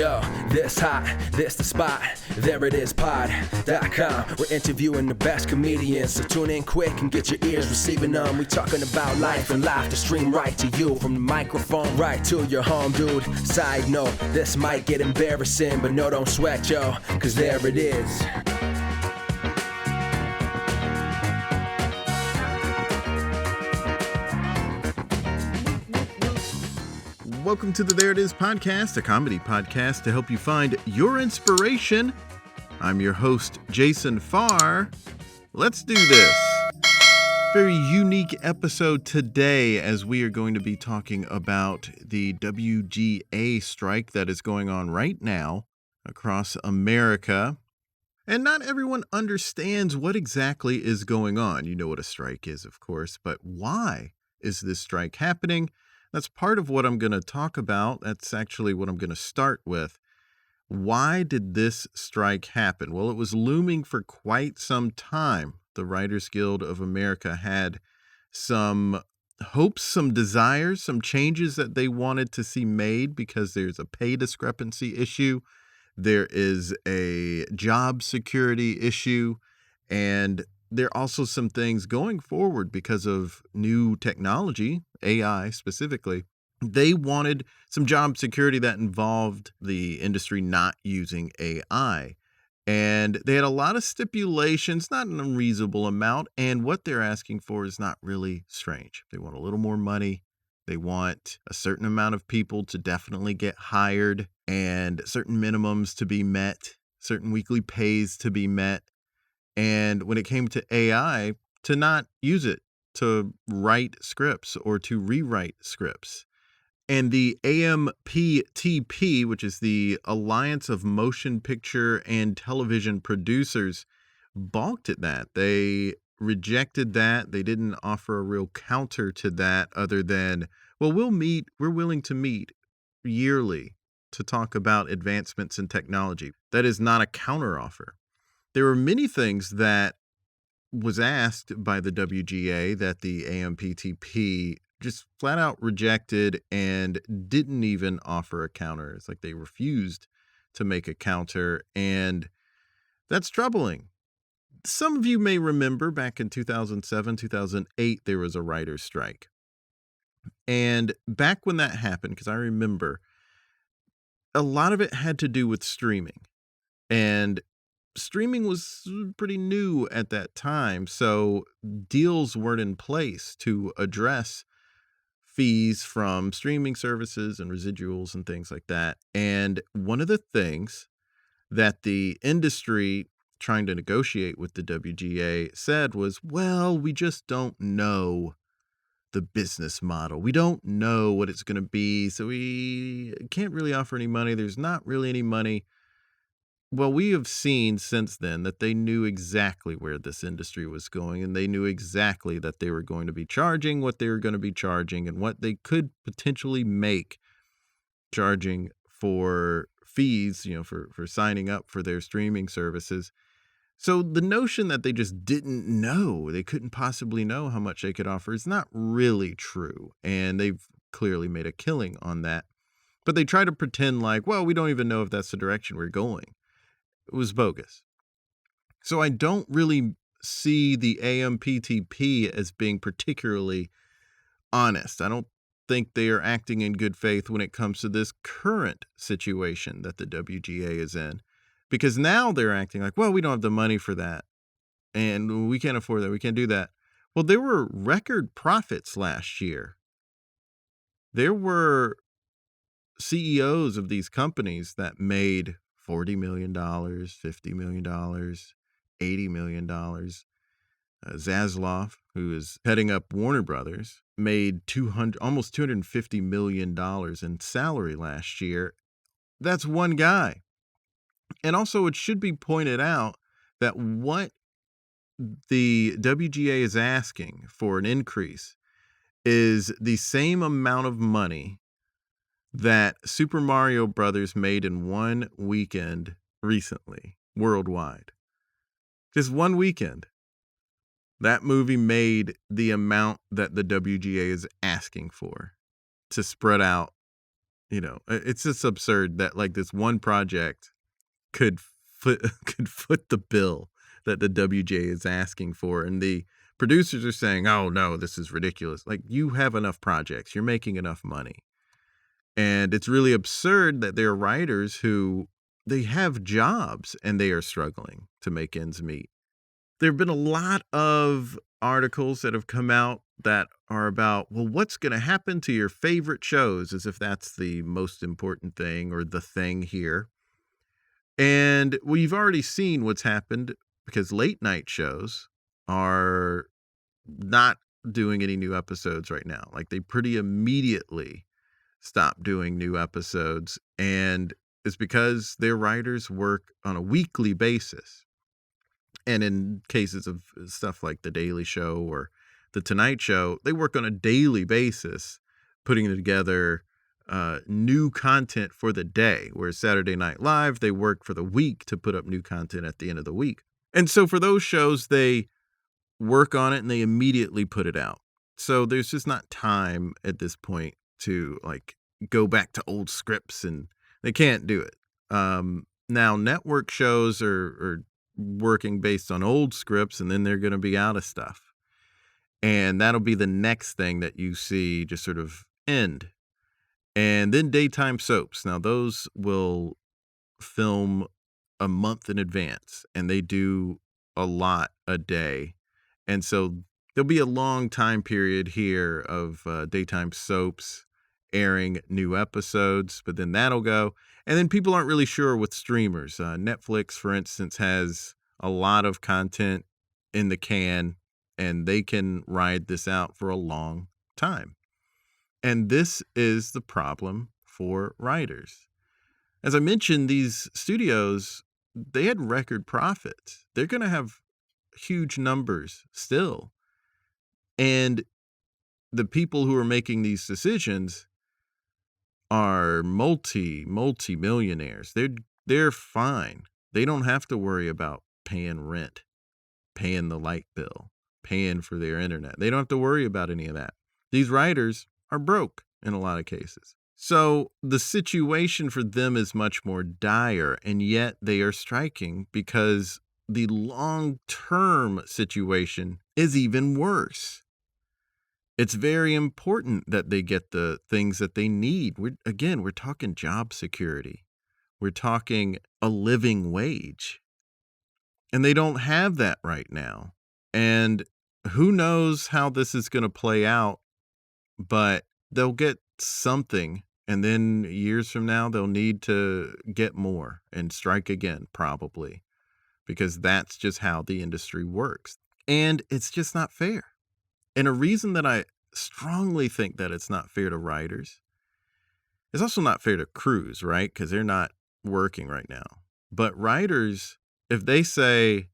Yo, this hot, this the spot, there it is pod.com. We're interviewing the best comedians, so tune in quick and get your ears receiving them. We talking about life and life to stream right to you, from the microphone right to your home, dude. Side note, this might get embarrassing, but no, don't sweat, yo, cause there it is. Welcome to the There It Is podcast, a comedy podcast to help you find your inspiration. I'm your host, Jason Farr. Let's do this. Very unique episode today, as we are going to be talking about the WGA strike that is going on right now across America. And not everyone understands what exactly is going on. You know what a strike is, of course, but why is this strike happening? That's part of what I'm going to talk about. That's actually what I'm going to start with. Why did this strike happen? Well, it was looming for quite some time. The Writers Guild of America had some hopes, some desires, some changes that they wanted to see made because there's a pay discrepancy issue. There is a job security issue, and there are also some things going forward because of new technology, AI specifically. They wanted some job security that involved the industry not using AI. And they had a lot of stipulations, not an unreasonable amount. And what they're asking for is not really strange. They want a little more money. They want a certain amount of people to definitely get hired, and certain minimums to be met, certain weekly pays to be met. And when it came to AI, to not use it to write scripts or to rewrite scripts. And the AMPTP, which is the Alliance of Motion Picture and Television Producers, balked at that. They rejected that. They didn't offer a real counter to that other than, well, we're willing to meet yearly to talk about advancements in technology. That is not a counteroffer. There were many things that was asked by the WGA that the AMPTP just flat out rejected and didn't even offer a counter. It's like they refused to make a counter, and that's troubling. Some of you may remember back in 2007, 2008, there was a writer's strike. And back when that happened, because I remember, a lot of it had to do with streaming. And streaming was pretty new at that time, so deals weren't in place to address fees from streaming services and residuals and things like that. And one of the things that the industry trying to negotiate with the WGA said was, well, we just don't know the business model. We don't know what it's going to be, so we can't really offer any money. There's not really any money. Well, we have seen since then that they knew exactly where this industry was going, and they knew exactly that they were going to be charging what they were going to be charging and what they could potentially make charging for fees, for signing up for their streaming services. So the notion that they just didn't know, they couldn't possibly know how much they could offer, is not really true. And they've clearly made a killing on that. But they try to pretend like, well, we don't even know if that's the direction we're going. It was bogus. So I don't really see the AMPTP as being particularly honest. I don't think they are acting in good faith when it comes to this current situation that the WGA is in. Because now they're acting like, well, we don't have the money for that, and we can't afford that. We can't do that. Well, there were record profits last year. There were CEOs of these companies that made $40 million, $50 million, $80 million. Zaslav, who is heading up Warner Brothers, made almost $250 million in salary last year. That's one guy. And also, it should be pointed out that what the WGA is asking for an increase is the same amount of money that Super Mario Brothers made in one weekend recently, worldwide. Just one weekend. That movie made the amount that the WGA is asking for to spread out It's just absurd that like this one project could could foot the bill that the WGA is asking for, and the producers are saying, "Oh no, this is ridiculous." Like, you have enough projects, you're making enough money. And it's really absurd that there are writers who they have jobs and they are struggling to make ends meet. There have been a lot of articles that have come out that are about, well, what's going to happen to your favorite shows, as if that's the most important thing or the thing here. And we've already seen what's happened because late night shows are not doing any new episodes right now. Like, they pretty immediately stopped doing new episodes, and it's because their writers work on a weekly basis. And in cases of stuff like The Daily Show or The Tonight Show, they work on a daily basis, putting together new content for the day. Whereas Saturday Night Live, they work for the week to put up new content at the end of the week. And so for those shows, they work on it and they immediately put it out. So there's just not time at this point to like go back to old scripts, and they can't do it. Now network shows are working based on old scripts, and then they're going to be out of stuff. And that'll be the next thing that you see just sort of end. And then daytime soaps. Now those will film a month in advance, and they do a lot a day. And so there'll be a long time period here of daytime soaps airing new episodes, but then that'll go. And then people aren't really sure with streamers. Netflix, for instance, has a lot of content in the can, and they can ride this out for a long time. And this is the problem for writers. As I mentioned, these studios, they had record profits. They're going to have huge numbers still. And the people who are making these decisions are multi-millionaires. They're fine. They don't have to worry about paying rent, paying the light bill, paying for their internet. They don't have to worry about any of that. These writers are broke in a lot of cases. So the situation for them is much more dire, and yet they are striking because the long-term situation is even worse. It's very important that they get the things that they need. We're talking job security. We're talking a living wage. And they don't have that right now. And who knows how this is going to play out, but they'll get something. And then years from now, they'll need to get more and strike again, probably, because that's just how the industry works. And it's just not fair. And a reason that I strongly think that it's not fair to writers, it's also not fair to crews, right? Because they're not working right now. But writers, if they say,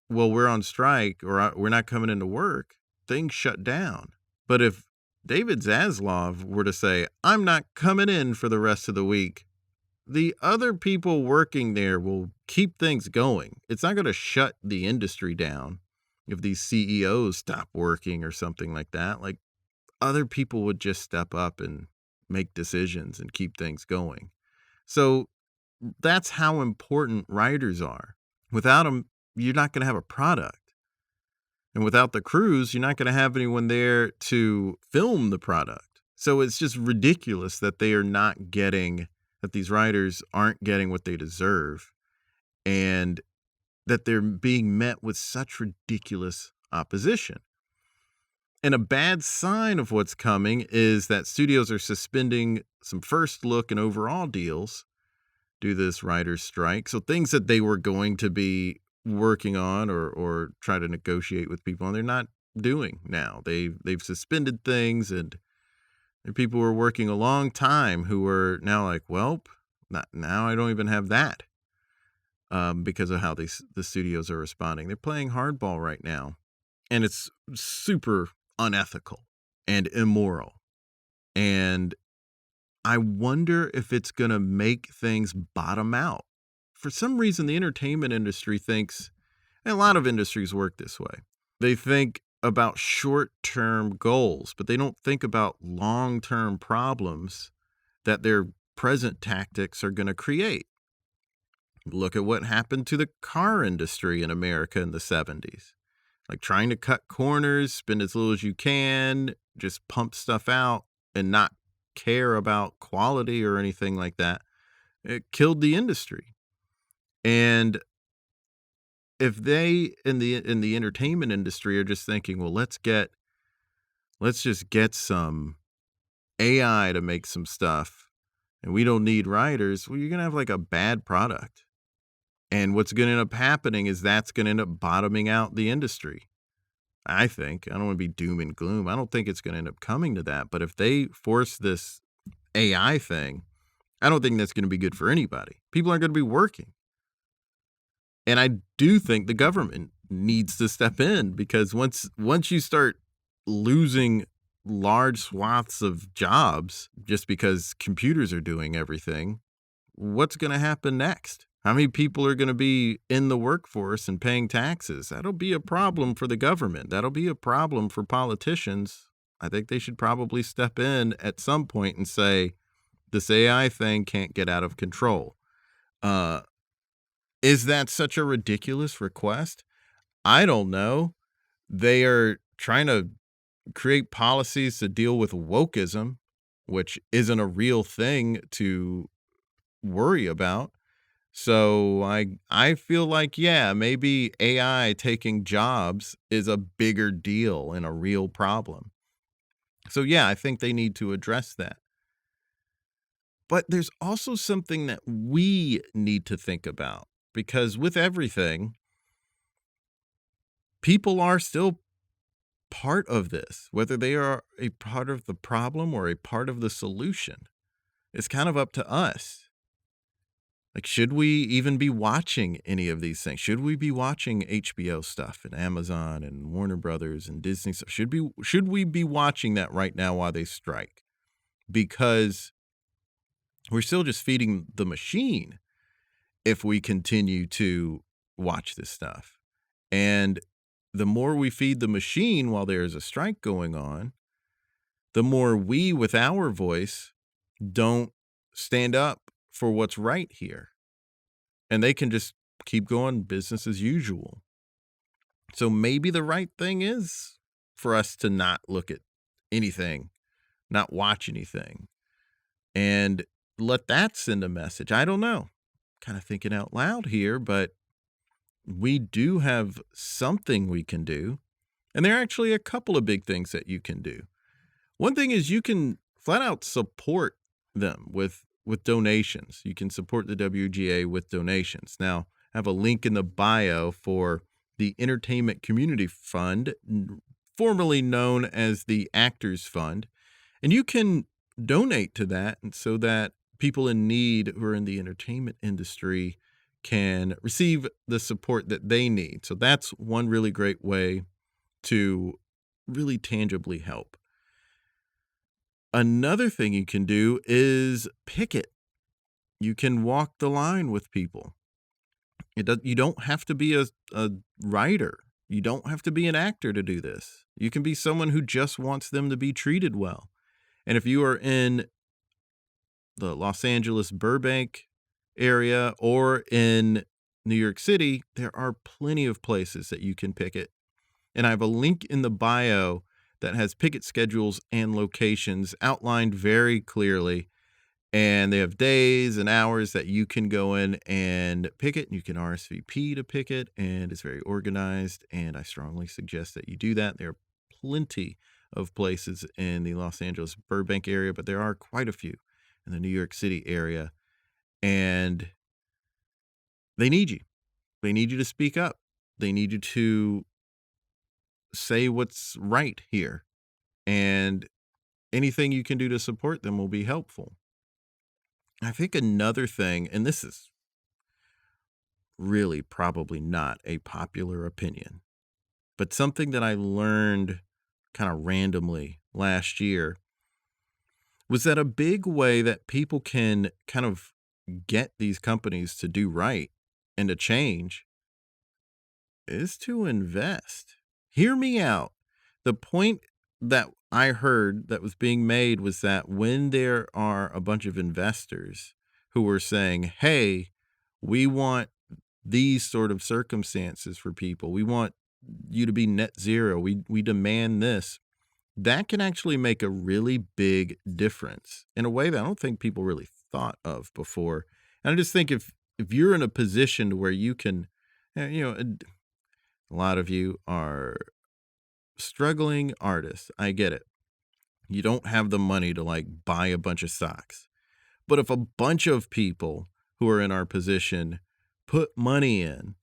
well, we're on strike or we're not coming into work, things shut down. But if David Zaslav were to say, I'm not coming in for the rest of the week, the other people working there will keep things going. It's not going to shut the industry down. If these CEOs stop working or something like that, like, other people would just step up and make decisions and keep things going. So that's how important writers are. Without them, you're not going to have a product. And without the crews, you're not going to have anyone there to film the product. So it's just ridiculous that they are not getting, that these writers aren't getting what they deserve, and that they're being met with such ridiculous opposition. And a bad sign of what's coming is that studios are suspending some first look and overall deals due to this writer's strike. So things that they were going to be working on or try to negotiate with people on, they're not doing now. They've suspended things, and people were working a long time who are now like, well, now I don't even have that. Because of how the studios are responding. They're playing hardball right now, and it's super unethical and immoral. And I wonder if it's going to make things bottom out. For some reason, the entertainment industry thinks, and a lot of industries work this way, they think about short-term goals, but they don't think about long-term problems that their present tactics are going to create. Look at what happened to the car industry in America in the 70s. Like trying to cut corners, spend as little as you can, just pump stuff out and not care about quality or anything like that. It killed the industry. And if they in the entertainment industry are just thinking, well, let's just get some AI to make some stuff and we don't need writers, well, you're going to have like a bad product. And what's going to end up happening is that's going to end up bottoming out the industry. I think. I don't want to be doom and gloom. I don't think it's going to end up coming to that. But if they force this AI thing, I don't think that's going to be good for anybody. People aren't going to be working. And I do think the government needs to step in, because once you start losing large swaths of jobs just because computers are doing everything, what's going to happen next? How many people are going to be in the workforce and paying taxes? That'll be a problem for the government. That'll be a problem for politicians. I think they should probably step in at some point and say, this AI thing can't get out of control. Is that such a ridiculous request? I don't know. They are trying to create policies to deal with wokeism, which isn't a real thing to worry about. So I feel like, yeah, maybe AI taking jobs is a bigger deal and a real problem. So yeah, I think they need to address that. But there's also something that we need to think about, because with everything, people are still part of this, whether they are a part of the problem or a part of the solution. It's kind of up to us. Like, should we even be watching any of these things? Should we be watching HBO stuff and Amazon and Warner Brothers and Disney stuff? Should we be watching that right now while they strike? Because we're still just feeding the machine if we continue to watch this stuff. And the more we feed the machine while there's a strike going on, the more we, with our voice, don't stand up for what's right here. And they can just keep going business as usual. So maybe the right thing is for us to not look at anything, not watch anything, and let that send a message. I don't know. Kind of thinking out loud here, but we do have something we can do. And there are actually a couple of big things that you can do. One thing is you can flat out support them with donations. You can support the WGA with donations. Now, I have a link in the bio for the Entertainment Community Fund, formerly known as the Actors Fund. And you can donate to that, and so that people in need who are in the entertainment industry can receive the support that they need. So that's one really great way to really tangibly help. Another thing you can do is picket. You can walk the line with people. You don't have to be a writer. You don't have to be an actor to do this. You can be someone who just wants them to be treated well. And if you are in the Los Angeles, Burbank area or in New York City, there are plenty of places that you can picket. And I have a link in the bio that has picket schedules and locations outlined very clearly. And they have days and hours that you can go in and picket. And you can RSVP to picket, and it's very organized. And I strongly suggest that you do that. There are plenty of places in the Los Angeles, Burbank area, but there are quite a few in the New York City area. And they need you. They need you to speak up. They need you to say what's right here. And anything you can do to support them will be helpful. I think another thing, and this is really probably not a popular opinion, but something that I learned kind of randomly last year, was that a big way that people can kind of get these companies to do right and to change is to invest. Hear me out. The point that I heard that was being made was that when there are a bunch of investors who are saying, hey, we want these sort of circumstances for people, we want you to be net zero, we demand this, that can actually make a really big difference in a way that I don't think people really thought of before. And I just think if you're in a position to where you can, a lot of you are struggling artists. I get it. You don't have the money to like buy a bunch of socks. But if a bunch of people who are in our position put money in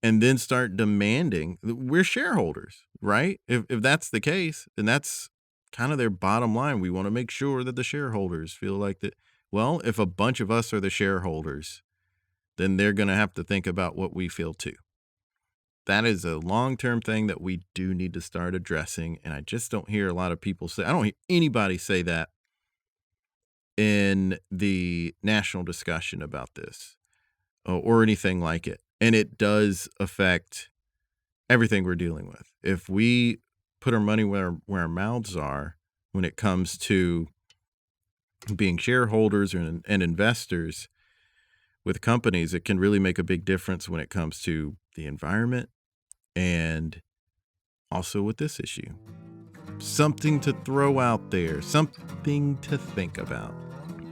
and then start demanding, we're shareholders, right? If that's the case, and that's kind of their bottom line. We want to make sure that the shareholders feel like that. Well, if a bunch of us are the shareholders, then they're going to have to think about what we feel too. That is a long-term thing that we do need to start addressing, and I just don't hear a lot of people say, I don't hear anybody say that in the national discussion about this or anything like it. And it does affect everything we're dealing with. If we put our money where our mouths are when it comes to being shareholders and investors with companies, it can really make a big difference when it comes to the environment and also with this issue. Something to throw out there, something to think about.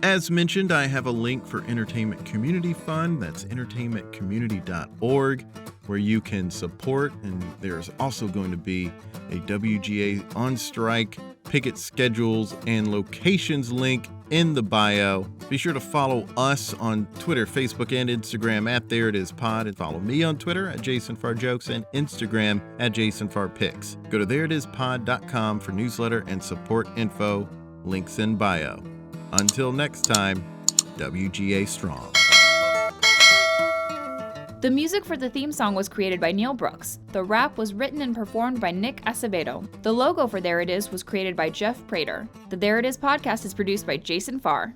As mentioned, I have a link for Entertainment Community Fund. That's entertainmentcommunity.org, where you can support. And there's also going to be a WGA on strike, picket schedules, and locations link in the bio. Be sure to follow us on Twitter, Facebook, and Instagram at There It Is Pod, and follow me on Twitter at JasonFarJokes and Instagram at JasonFarPics. Go to thereitispod.com for newsletter and support info. Links in bio. Until next time, WGA Strong. The music for the theme song was created by Neil Brooks. The rap was written and performed by Nick Acevedo. The logo for There It Is was created by Jeff Prater. The There It Is podcast is produced by Jason Farr.